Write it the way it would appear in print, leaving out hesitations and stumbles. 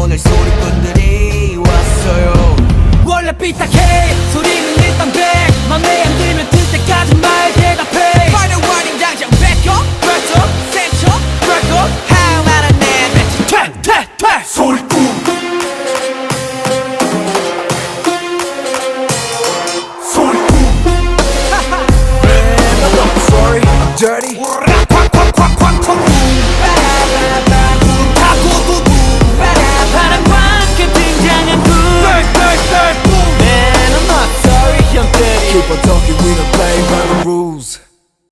오늘 소리꾼들이 왔어요. 원래 삐딱해 소리는 일단 100 맘에 안 들면 들 때까지 말 대답해. Final warning 당장 back up Back up, stand up back up. 하나는 내 맺힌 퇴 소리꾼 소리꾼 I'm sorry I'm dirty 콱콱콱콱 바람과 등장한 불 Man I'm not sorry I'm dirty Keep on talking we don't